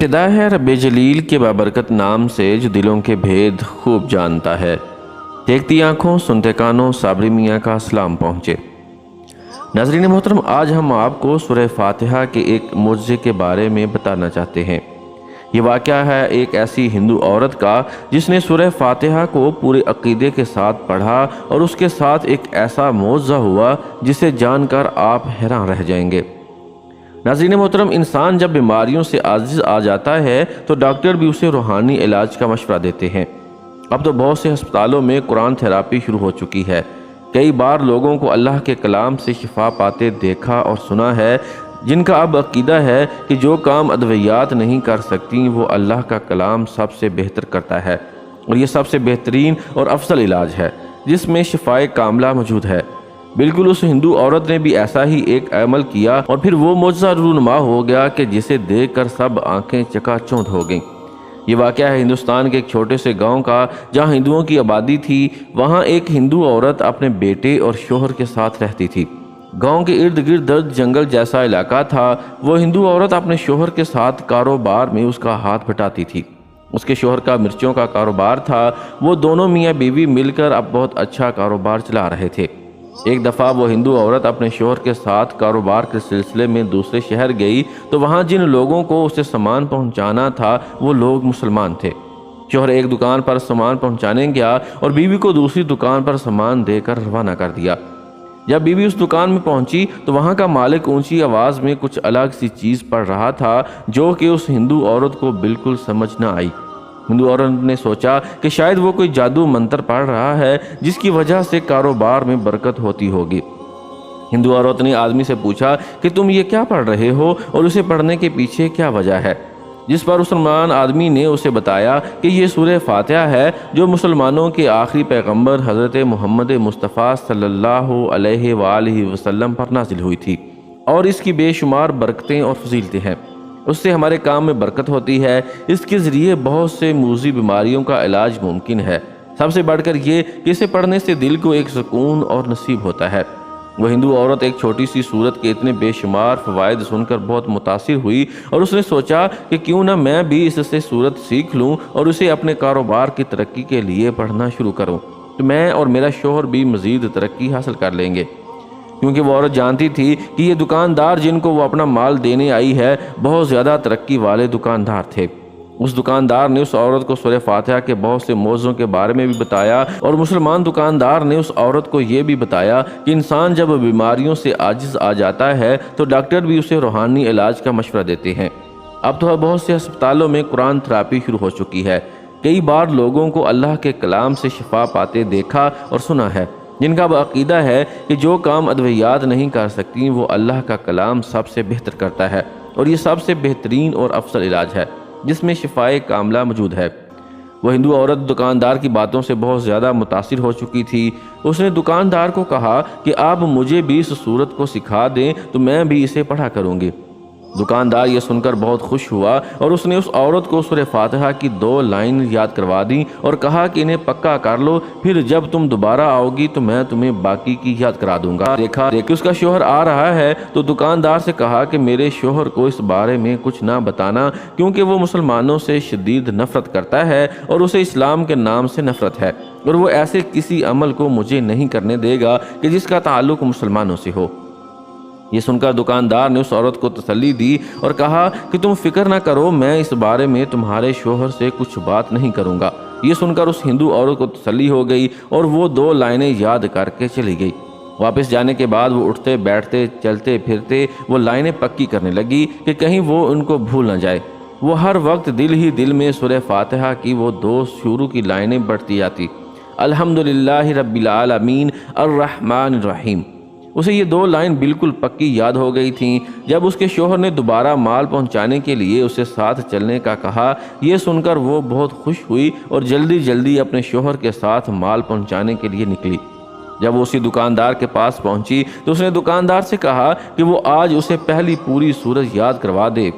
ابتدا ہے رب جلیل کے بابرکت نام سے جو دلوں کے بھید خوب جانتا ہے۔ دیکھتی آنکھوں سنتے کانوں صابری میاں کا سلام پہنچے۔ ناظرین محترم، آج ہم آپ کو سورہ فاتحہ کے ایک معجزے کے بارے میں بتانا چاہتے ہیں۔ یہ واقعہ ہے ایک ایسی ہندو عورت کا جس نے سورہ فاتحہ کو پورے عقیدے کے ساتھ پڑھا اور اس کے ساتھ ایک ایسا معجزہ ہوا جسے جان کر آپ حیران رہ جائیں گے۔ ناظرین محترم، انسان جب بیماریوں سے عاجز آ جاتا ہے تو ڈاکٹر بھی اسے روحانی علاج کا مشورہ دیتے ہیں۔ اب تو بہت سے ہسپتالوں میں قرآن تھراپی شروع ہو چکی ہے۔ کئی بار لوگوں کو اللہ کے کلام سے شفا پاتے دیکھا اور سنا ہے، جن کا اب عقیدہ ہے کہ جو کام ادویات نہیں کر سکتی وہ اللہ کا کلام سب سے بہتر کرتا ہے، اور یہ سب سے بہترین اور افضل علاج ہے جس میں شفائے کاملہ موجود ہے۔ بالکل اس ہندو عورت نے بھی ایسا ہی ایک عمل کیا اور پھر وہ معجزہ رونما ہو گیا کہ جسے دیکھ کر سب آنکھیں چکا چوندھ ہو گئیں۔ یہ واقعہ ہے ہندوستان کے ایک چھوٹے سے گاؤں کا جہاں ہندوؤں کی آبادی تھی۔ وہاں ایک ہندو عورت اپنے بیٹے اور شوہر کے ساتھ رہتی تھی۔ گاؤں کے ارد گرد جنگل جیسا علاقہ تھا۔ وہ ہندو عورت اپنے شوہر کے ساتھ کاروبار میں اس کا ہاتھ بٹاتی تھی۔ اس کے شوہر کا مرچوں کا کاروبار تھا۔ وہ دونوں میاں بیوی مل کر اب بہت اچھا کاروبار چلا رہے تھے۔ ایک دفعہ وہ ہندو عورت اپنے شوہر کے ساتھ کاروبار کے سلسلے میں دوسرے شہر گئی تو وہاں جن لوگوں کو اسے سامان پہنچانا تھا وہ لوگ مسلمان تھے۔ شوہر ایک دکان پر سامان پہنچانے گیا اور بیوی کو دوسری دکان پر سامان دے کر روانہ کر دیا۔ جب بیوی اس دکان میں پہنچی تو وہاں کا مالک اونچی آواز میں کچھ الگ سی چیز پڑھ رہا تھا جو کہ اس ہندو عورت کو بالکل سمجھ نہ آئی۔ ہندو عورت نے سوچا کہ شاید وہ کوئی جادو منتر پڑھ رہا ہے جس کی وجہ سے کاروبار میں برکت ہوتی ہوگی۔ ہندو عورت نے آدمی سے پوچھا کہ تم یہ کیا پڑھ رہے ہو اور اسے پڑھنے کے پیچھے کیا وجہ ہے؟ جس پر مسلمان آدمی نے اسے بتایا کہ یہ سورہ فاتحہ ہے جو مسلمانوں کے آخری پیغمبر حضرت محمد مصطفیٰ صلی اللہ علیہ وآلہ وسلم پر نازل ہوئی تھی، اور اس کی بے شمار برکتیں اور فضیلتیں ہیں۔ اس سے ہمارے کام میں برکت ہوتی ہے۔ اس کے ذریعے بہت سے موذی بیماریوں کا علاج ممکن ہے۔ سب سے بڑھ کر یہ کہ اسے پڑھنے سے دل کو ایک سکون اور نصیب ہوتا ہے۔ وہ ہندو عورت ایک چھوٹی سی سورت کے اتنے بے شمار فوائد سن کر بہت متاثر ہوئی اور اس نے سوچا کہ کیوں نہ میں بھی اس سے سورت سیکھ لوں اور اسے اپنے کاروبار کی ترقی کے لیے پڑھنا شروع کروں، تو میں اور میرا شوہر بھی مزید ترقی حاصل کر لیں گے۔ کیونکہ وہ عورت جانتی تھی کہ یہ دکاندار جن کو وہ اپنا مال دینے آئی ہے بہت زیادہ ترقی والے دکاندار تھے۔ اس دکاندار نے اس عورت کو سورہ فاتحہ کے بہت سے موضوعوں کے بارے میں بھی بتایا، اور مسلمان دکاندار نے اس عورت کو یہ بھی بتایا کہ انسان جب بیماریوں سے عاجز آ جاتا ہے تو ڈاکٹر بھی اسے روحانی علاج کا مشورہ دیتے ہیں۔ اب تو بہت سے ہسپتالوں میں قرآن تھراپی شروع ہو چکی ہے۔ کئی بار لوگوں کو اللہ کے کلام سے شفا پاتے دیکھا اور سنا ہے، جن کا عقیدہ ہے کہ جو کام ادویات نہیں کر سکتی وہ اللہ کا کلام سب سے بہتر کرتا ہے، اور یہ سب سے بہترین اور افضل علاج ہے جس میں شفائے کاملہ موجود ہے۔ وہ ہندو عورت دکاندار کی باتوں سے بہت زیادہ متاثر ہو چکی تھی۔ اس نے دکاندار کو کہا کہ آپ مجھے بھی اس صورت کو سکھا دیں تو میں بھی اسے پڑھا کروں گی۔ دکاندار یہ سن کر بہت خوش ہوا اور اس نے اس عورت کو سورہ فاتحہ کی 2 لائن یاد کروا دیں اور کہا کہ انہیں پکا کر لو، پھر جب تم دوبارہ آؤ گی تو میں تمہیں باقی کی یاد کرا دوں گا۔ دیکھا کہ اس کا شوہر آ رہا ہے تو دکاندار سے کہا کہ میرے شوہر کو اس بارے میں کچھ نہ بتانا، کیونکہ وہ مسلمانوں سے شدید نفرت کرتا ہے اور اسے اسلام کے نام سے نفرت ہے، اور وہ ایسے کسی عمل کو مجھے نہیں کرنے دے گا کہ جس کا تعلق مسلمانوں سے ہو۔ یہ سن کر دکاندار نے اس عورت کو تسلی دی اور کہا کہ تم فکر نہ کرو، میں اس بارے میں تمہارے شوہر سے کچھ بات نہیں کروں گا۔ یہ سن کر اس ہندو عورت کو تسلی ہو گئی اور وہ 2 لائنیں یاد کر کے چلی گئی۔ واپس جانے کے بعد وہ اٹھتے بیٹھتے چلتے پھرتے وہ لائنیں پکی کرنے لگی کہ کہیں وہ ان کو بھول نہ جائے۔ وہ ہر وقت دل ہی دل میں سورہ فاتحہ کی وہ 2 شروع کی لائنیں بڑھتی جاتی، الحمدللہ رب العالمین الرحمن الرحیم۔ اسے یہ 2 لائن بالکل پکی یاد ہو گئی تھیں۔ جب اس کے شوہر نے دوبارہ مال پہنچانے کے لیے اسے ساتھ چلنے کا کہا، یہ سن کر وہ بہت خوش ہوئی اور جلدی جلدی اپنے شوہر کے ساتھ مال پہنچانے کے لیے نکلی۔ جب وہ اسی دکاندار کے پاس پہنچی تو اس نے دکاندار سے کہا کہ وہ آج اسے پہلی پوری سورت یاد کروا دے۔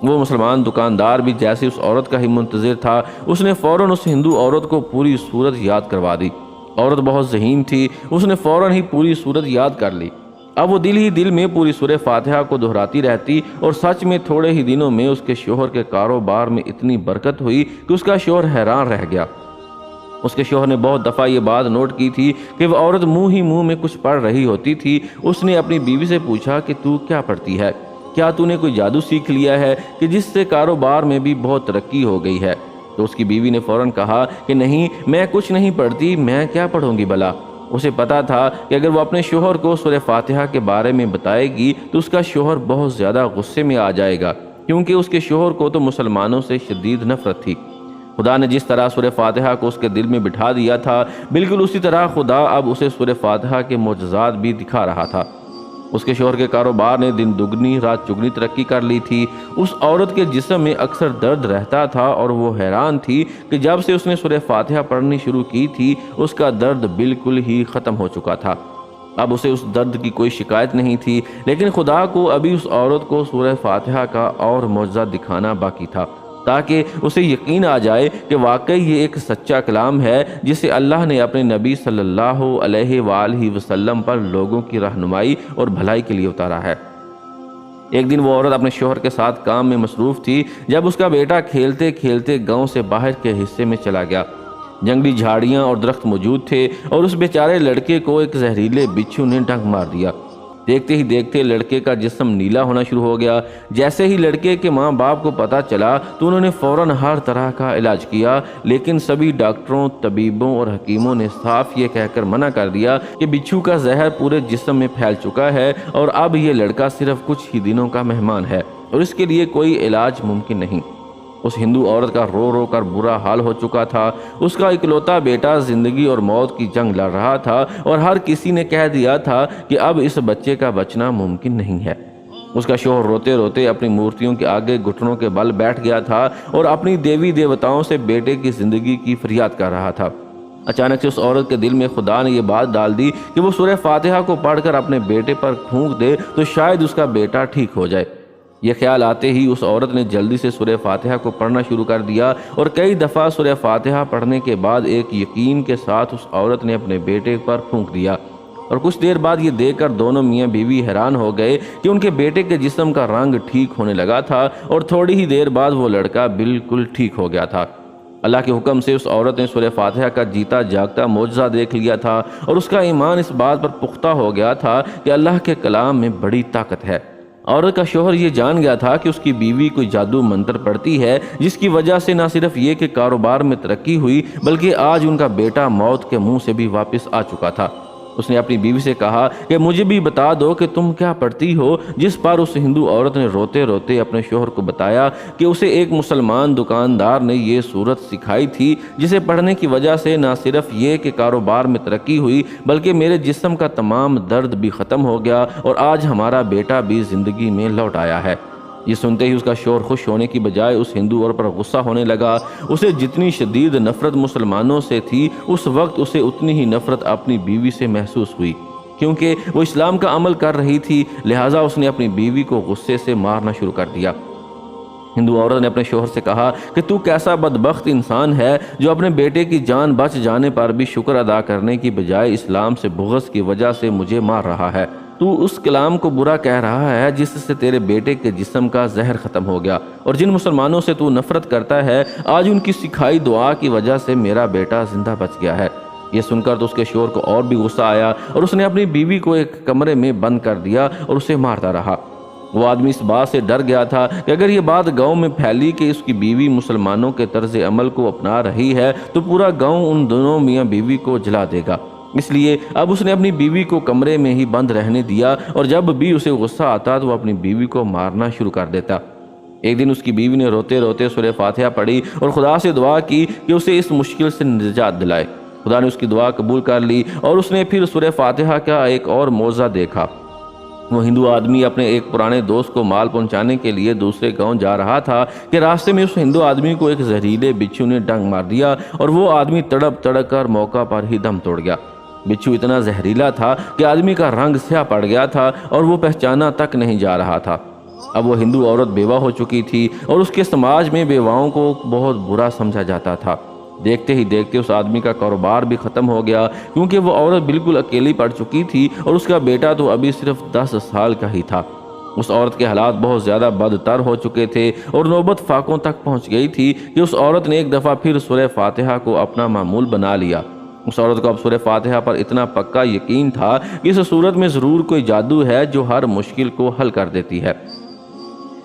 وہ مسلمان دکاندار بھی جیسے اس عورت کا ہی منتظر تھا، اس نے فوراً اس ہندو عورت کو پوری سورت یاد کروا دی۔ عورت بہت ذہین تھی، اس نے فوراً ہی پوری سورت یاد کر لی۔ اب وہ دل ہی دل میں پوری سورہ فاتحہ کو دہراتی رہتی اور سچ میں تھوڑے ہی دنوں میں اس کے شوہر کے کاروبار میں اتنی برکت ہوئی کہ اس کا شوہر حیران رہ گیا۔ اس کے شوہر نے بہت دفعہ یہ بات نوٹ کی تھی کہ وہ عورت منہ ہی منہ میں کچھ پڑھ رہی ہوتی تھی۔ اس نے اپنی بیوی سے پوچھا کہ تو کیا پڑھتی ہے؟ کیا تو نے کوئی جادو سیکھ لیا ہے کہ جس سے کاروبار میں بھی بہت ترقی ہو گئی ہے؟ تو اس کی بیوی نے فوراً کہا کہ نہیں، میں کچھ نہیں پڑھتی، میں کیا پڑھوں گی بھلا؟ اسے پتا تھا کہ اگر وہ اپنے شوہر کو سورہ فاتحہ کے بارے میں بتائے گی تو اس کا شوہر بہت زیادہ غصے میں آ جائے گا، کیونکہ اس کے شوہر کو تو مسلمانوں سے شدید نفرت تھی۔ خدا نے جس طرح سورہ فاتحہ کو اس کے دل میں بٹھا دیا تھا، بالکل اسی طرح خدا اب اسے سورہ فاتحہ کے معجزات بھی دکھا رہا تھا۔ اس کے شوہر کے کاروبار نے دن دگنی رات چگنی ترقی کر لی تھی۔ اس عورت کے جسم میں اکثر درد رہتا تھا اور وہ حیران تھی کہ جب سے اس نے سورہ فاتحہ پڑھنی شروع کی تھی اس کا درد بالکل ہی ختم ہو چکا تھا۔ اب اسے اس درد کی کوئی شکایت نہیں تھی، لیکن خدا کو ابھی اس عورت کو سورہ فاتحہ کا اور معجزہ دکھانا باقی تھا، تاکہ اسے یقین آ جائے کہ واقعی یہ ایک سچا کلام ہے جسے اللہ نے اپنے نبی صلی اللہ علیہ وآلہ وسلم پر لوگوں کی رہنمائی اور بھلائی کے لیے اتارا ہے۔ ایک دن وہ عورت اپنے شوہر کے ساتھ کام میں مصروف تھی جب اس کا بیٹا کھیلتے کھیلتے گاؤں سے باہر کے حصے میں چلا گیا۔ جنگلی جھاڑیاں اور درخت موجود تھے اور اس بیچارے لڑکے کو ایک زہریلے بچھو نے ڈنک مار دیا۔ دیکھتے ہی دیکھتے لڑکے کا جسم نیلا ہونا شروع ہو گیا۔ جیسے ہی لڑکے کے ماں باپ کو پتہ چلا تو انہوں نے فوراً ہر طرح کا علاج کیا، لیکن سبھی ڈاکٹروں، طبیبوں اور حکیموں نے صاف یہ کہہ کر منع کر دیا کہ بچھو کا زہر پورے جسم میں پھیل چکا ہے اور اب یہ لڑکا صرف کچھ ہی دنوں کا مہمان ہے اور اس کے لیے کوئی علاج ممکن نہیں۔ اس ہندو عورت کا رو رو کر برا حال ہو چکا تھا۔ اس کا اکلوتا بیٹا زندگی اور موت کی جنگ لڑ رہا تھا اور ہر کسی نے کہہ دیا تھا کہ اب اس بچے کا بچنا ممکن نہیں ہے۔ اس کا شوہر روتے روتے اپنی مورتیوں کے آگے گھٹنوں کے بل بیٹھ گیا تھا اور اپنی دیوی دیوتاؤں سے بیٹے کی زندگی کی فریاد کر رہا تھا۔ اچانک سے اس عورت کے دل میں خدا نے یہ بات ڈال دی کہ وہ سورہ فاتحہ کو پڑھ کر اپنے بیٹے پر پھونک دے تو شاید اس کا بیٹا ٹھیک ہو جائے۔ یہ خیال آتے ہی اس عورت نے جلدی سے سورہ فاتحہ کو پڑھنا شروع کر دیا اور کئی دفعہ سورہ فاتحہ پڑھنے کے بعد ایک یقین کے ساتھ اس عورت نے اپنے بیٹے پر پھونک دیا، اور کچھ دیر بعد یہ دیکھ کر دونوں میاں بیوی حیران ہو گئے کہ ان کے بیٹے کے جسم کا رنگ ٹھیک ہونے لگا تھا اور تھوڑی ہی دیر بعد وہ لڑکا بالکل ٹھیک ہو گیا تھا۔ اللہ کے حکم سے اس عورت نے سورہ فاتحہ کا جیتا جاگتا معجزہ دیکھ لیا تھا اور اس کا ایمان اس بات پر پختہ ہو گیا تھا کہ اللہ کے کلام میں بڑی طاقت ہے۔ عورت کا شوہر یہ جان گیا تھا کہ اس کی بیوی کوئی جادو منتر پڑتی ہے، جس کی وجہ سے نہ صرف یہ کہ کاروبار میں ترقی ہوئی بلکہ آج ان کا بیٹا موت کے منہ سے بھی واپس آ چکا تھا۔ اس نے اپنی بیوی سے کہا کہ مجھے بھی بتا دو کہ تم کیا پڑھتی ہو، جس پر اس ہندو عورت نے روتے روتے اپنے شوہر کو بتایا کہ اسے ایک مسلمان دکاندار نے یہ صورت سکھائی تھی جسے پڑھنے کی وجہ سے نہ صرف یہ کہ کاروبار میں ترقی ہوئی بلکہ میرے جسم کا تمام درد بھی ختم ہو گیا اور آج ہمارا بیٹا بھی زندگی میں لوٹ آیا ہے۔ یہ سنتے ہی اس کا شوہر خوش ہونے کی بجائے اس ہندو عورت پر غصہ ہونے لگا۔ اسے جتنی شدید نفرت مسلمانوں سے تھی اس وقت اسے اتنی ہی نفرت اپنی بیوی سے محسوس ہوئی، کیونکہ وہ اسلام کا عمل کر رہی تھی، لہٰذا اس نے اپنی بیوی کو غصے سے مارنا شروع کر دیا۔ ہندو عورت نے اپنے شوہر سے کہا کہ تو کیسا بدبخت انسان ہے جو اپنے بیٹے کی جان بچ جانے پر بھی شکر ادا کرنے کی بجائے اسلام سے بغض کی وجہ سے مجھے مار رہا ہے۔ تو اس کلام کو برا کہہ رہا ہے جس سے تیرے بیٹے کے جسم کا زہر ختم ہو گیا، اور جن مسلمانوں سے تو نفرت کرتا ہے آج ان کی سکھائی دعا کی وجہ سے میرا بیٹا زندہ بچ گیا ہے۔ یہ سن کر تو اس کے شوہر کو اور بھی غصہ آیا اور اس نے اپنی بیوی کو ایک کمرے میں بند کر دیا اور اسے مارتا رہا۔ وہ آدمی اس بات سے ڈر گیا تھا کہ اگر یہ بات گاؤں میں پھیلی کہ اس کی بیوی مسلمانوں کے طرز عمل کو اپنا رہی ہے تو پورا گاؤں ان دونوں میاں بیوی کو جلا دے گا، اس لیے اب اس نے اپنی بیوی کو کمرے میں ہی بند رہنے دیا اور جب بھی اسے غصہ آتا تو وہ اپنی بیوی کو مارنا شروع کر دیتا۔ ایک دن اس کی بیوی نے روتے روتے سورہ فاتحہ پڑھی اور خدا سے دعا کی کہ اسے اس مشکل سے نجات دلائے۔ خدا نے اس کی دعا قبول کر لی اور اس نے پھر سورہ فاتحہ کا ایک اور معجزہ دیکھا۔ وہ ہندو آدمی اپنے ایک پرانے دوست کو مال پہنچانے کے لیے دوسرے گاؤں جا رہا تھا کہ راستے میں اس ہندو آدمی کو ایک زہریلے بچھو نے ڈنک مار دیا اور وہ آدمی تڑپ تڑپ کر موقع پر ہی دم توڑ گیا۔ بچھو اتنا زہریلا تھا کہ آدمی کا رنگ سیاہ پڑ گیا تھا اور وہ پہچانا تک نہیں جا رہا تھا۔ اب وہ ہندو عورت بیوہ ہو چکی تھی اور اس کے سماج میں بیواؤں کو بہت برا سمجھا جاتا تھا۔ دیکھتے ہی دیکھتے اس آدمی کا کاروبار بھی ختم ہو گیا، کیونکہ وہ عورت بالکل اکیلی پڑ چکی تھی اور اس کا بیٹا تو ابھی صرف 10 سال کا ہی تھا۔ اس عورت کے حالات بہت زیادہ بدتر ہو چکے تھے اور نوبت فاقوں تک پہنچ گئی تھی کہ اس عورت نے ایک دفعہ پھر سورہ فاتحہ کو اپنا معمول بنا لیا۔ اس عورت کو اب سورہ فاتحہ پر اتنا پکا یقین تھا کہ اس صورت میں ضرور کوئی جادو ہے جو ہر مشکل کو حل کر دیتی ہے۔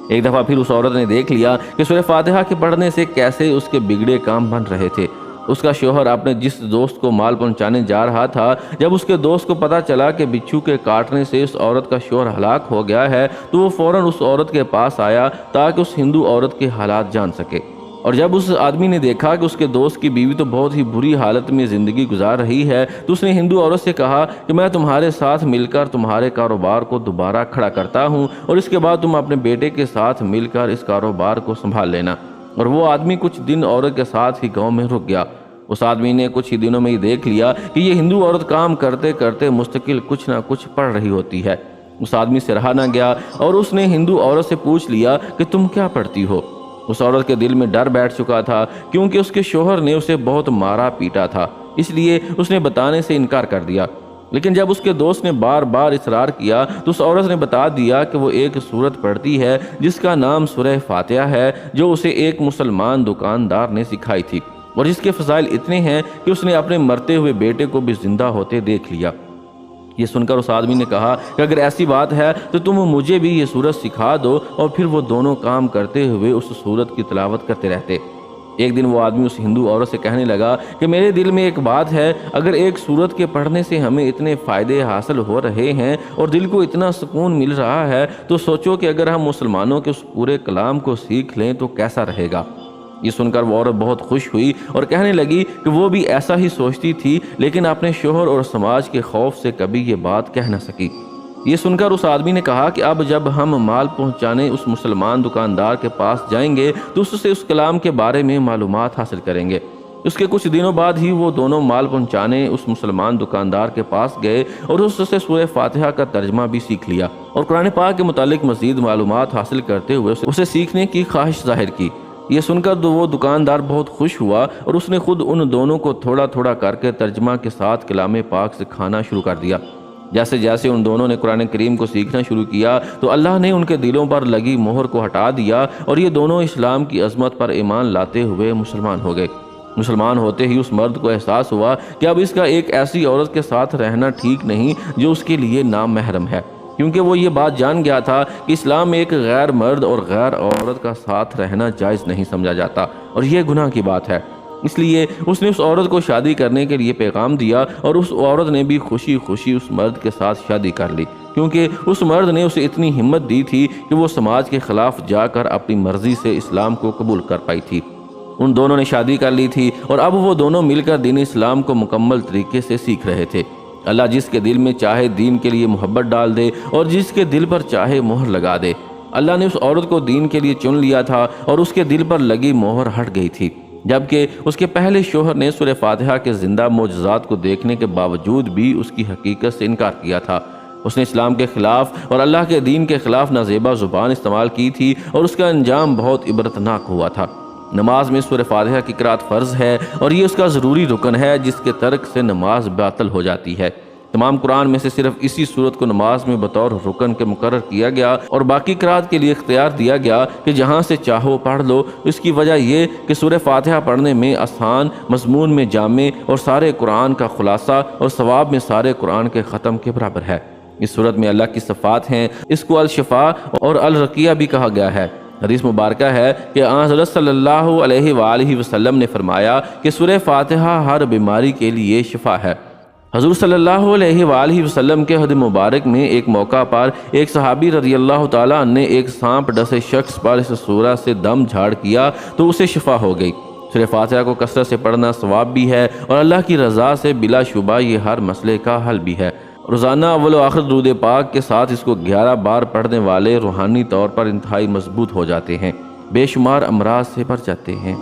ایک دفعہ پھر اس عورت نے دیکھ لیا کہ سورہ فاتحہ کے پڑھنے سے کیسے اس کے بگڑے کام بن رہے تھے۔ اس کا شوہر اپنے جس دوست کو مال پہنچانے جا رہا تھا، جب اس کے دوست کو پتا چلا کہ بچھو کے کاٹنے سے اس عورت کا شوہر ہلاک ہو گیا ہے تو وہ فوراً اس عورت کے پاس آیا تاکہ اس ہندو عورت کے حالات جان سکے۔ اور جب اس آدمی نے دیکھا کہ اس کے دوست کی بیوی تو بہت ہی بری حالت میں زندگی گزار رہی ہے تو اس نے ہندو عورت سے کہا کہ میں تمہارے ساتھ مل کر تمہارے کاروبار کو دوبارہ کھڑا کرتا ہوں اور اس کے بعد تم اپنے بیٹے کے ساتھ مل کر اس کاروبار کو سنبھال لینا۔ اور وہ آدمی کچھ دن عورت کے ساتھ ہی گاؤں میں رک گیا۔ اس آدمی نے کچھ ہی دنوں میں ہی دیکھ لیا کہ یہ ہندو عورت کام کرتے کرتے مستقل کچھ نہ کچھ پڑھ رہی ہوتی ہے۔ اس آدمی سے رہا نہ گیا اور اس نے ہندو عورت سے پوچھ لیا کہ تم کیا پڑھتی ہو؟ اس عورت کے دل میں ڈر بیٹھ چکا تھا کیونکہ اس کے شوہر نے اسے بہت مارا پیٹا تھا، اس لیے اس نے بتانے سے انکار کر دیا۔ لیکن جب اس کے دوست نے بار بار اصرار کیا تو اس عورت نے بتا دیا کہ وہ ایک سورت پڑھتی ہے جس کا نام سورہ فاتحہ ہے، جو اسے ایک مسلمان دکاندار نے سکھائی تھی، اور جس کے فضائل اتنے ہیں کہ اس نے اپنے مرتے ہوئے بیٹے کو بھی زندہ ہوتے دیکھ لیا۔ یہ سن کر اس آدمی نے کہا کہ اگر ایسی بات ہے تو تم مجھے بھی یہ سورت سکھا دو، اور پھر وہ دونوں کام کرتے ہوئے اس سورت کی تلاوت کرتے رہتے۔ ایک دن وہ آدمی اس ہندو عورت سے کہنے لگا کہ میرے دل میں ایک بات ہے، اگر ایک سورت کے پڑھنے سے ہمیں اتنے فائدے حاصل ہو رہے ہیں اور دل کو اتنا سکون مل رہا ہے تو سوچو کہ اگر ہم مسلمانوں کے اس پورے کلام کو سیکھ لیں تو کیسا رہے گا۔ یہ سن کر وہ عورت بہت خوش ہوئی اور کہنے لگی کہ وہ بھی ایسا ہی سوچتی تھی، لیکن اپنے شوہر اور سماج کے خوف سے کبھی یہ بات کہہ نہ سکی۔ یہ سن کر اس آدمی نے کہا کہ اب جب ہم مال پہنچانے اس مسلمان دکاندار کے پاس جائیں گے تو اس سے اس کلام کے بارے میں معلومات حاصل کریں گے۔ اس کے کچھ دنوں بعد ہی وہ دونوں مال پہنچانے اس مسلمان دکاندار کے پاس گئے اور اس سے سورہ فاتحہ کا ترجمہ بھی سیکھ لیا اور قرآن پاک کے متعلق مزید معلومات حاصل کرتے ہوئے اسے سیکھنے کی خواہش ظاہر کی۔ یہ سن کر وہ دکاندار بہت خوش ہوا اور اس نے خود ان دونوں کو تھوڑا تھوڑا کر کے ترجمہ کے ساتھ کلام پاک سکھانا شروع کر دیا۔ جیسے جیسے ان دونوں نے قرآن کریم کو سیکھنا شروع کیا تو اللہ نے ان کے دلوں پر لگی مہر کو ہٹا دیا اور یہ دونوں اسلام کی عظمت پر ایمان لاتے ہوئے مسلمان ہو گئے۔ مسلمان ہوتے ہی اس مرد کو احساس ہوا کہ اب اس کا ایک ایسی عورت کے ساتھ رہنا ٹھیک نہیں جو اس کے لیے نامحرم ہے، کیونکہ وہ یہ بات جان گیا تھا کہ اسلام میں ایک غیر مرد اور غیر عورت کا ساتھ رہنا جائز نہیں سمجھا جاتا اور یہ گناہ کی بات ہے۔ اس لیے اس نے اس عورت کو شادی کرنے کے لیے پیغام دیا اور اس عورت نے بھی خوشی خوشی اس مرد کے ساتھ شادی کر لی، کیونکہ اس مرد نے اسے اتنی ہمت دی تھی کہ وہ سماج کے خلاف جا کر اپنی مرضی سے اسلام کو قبول کر پائی تھی۔ ان دونوں نے شادی کر لی تھی اور اب وہ دونوں مل کر دین اسلام کو مکمل طریقے سے سیکھ رہے تھے۔ اللہ جس کے دل میں چاہے دین کے لیے محبت ڈال دے اور جس کے دل پر چاہے مہر لگا دے۔ اللہ نے اس عورت کو دین کے لیے چن لیا تھا اور اس کے دل پر لگی مہر ہٹ گئی تھی، جبکہ اس کے پہلے شوہر نے سورہ فاتحہ کے زندہ معجزات کو دیکھنے کے باوجود بھی اس کی حقیقت سے انکار کیا تھا۔ اس نے اسلام کے خلاف اور اللہ کے دین کے خلاف نازیبا زبان استعمال کی تھی اور اس کا انجام بہت عبرتناک ہوا تھا۔ نماز میں سورہ فاتحہ کی قرات فرض ہے اور یہ اس کا ضروری رکن ہے جس کے ترک سے نماز باطل ہو جاتی ہے۔ تمام قرآن میں سے صرف اسی سورت کو نماز میں بطور رکن کے مقرر کیا گیا اور باقی قرات کے لیے اختیار دیا گیا کہ جہاں سے چاہو پڑھ لو۔ اس کی وجہ یہ کہ سورہ فاتحہ پڑھنے میں آسان، مضمون میں جامع اور سارے قرآن کا خلاصہ اور ثواب میں سارے قرآن کے ختم کے برابر ہے۔ اس سورت میں اللہ کی صفات ہیں، اس کو الشفا اور الرقیہ بھی کہا گیا ہے۔ حدیث مبارکہ ہے کہ حضرت صلی اللہ علیہ وآلہ وسلم نے فرمایا کہ سورہ فاتحہ ہر بیماری کے لیے شفا ہے۔ حضور صلی اللہ علیہ وآلہ وسلم کے حدیث مبارک میں ایک موقع پر ایک صحابی رضی اللہ تعالیٰ عنہ نے ایک سانپ ڈسے شخص پر اس سورہ سے دم جھاڑ کیا تو اسے شفا ہو گئی۔ سورہ فاتحہ کو کثرت سے پڑھنا ثواب بھی ہے اور اللہ کی رضا سے بلا شبہ یہ ہر مسئلے کا حل بھی ہے۔ روزانہ اول و آخر درود پاک کے ساتھ اس کو 11 بار پڑھنے والے روحانی طور پر انتہائی مضبوط ہو جاتے ہیں، بے شمار امراض سے بچ جاتے ہیں۔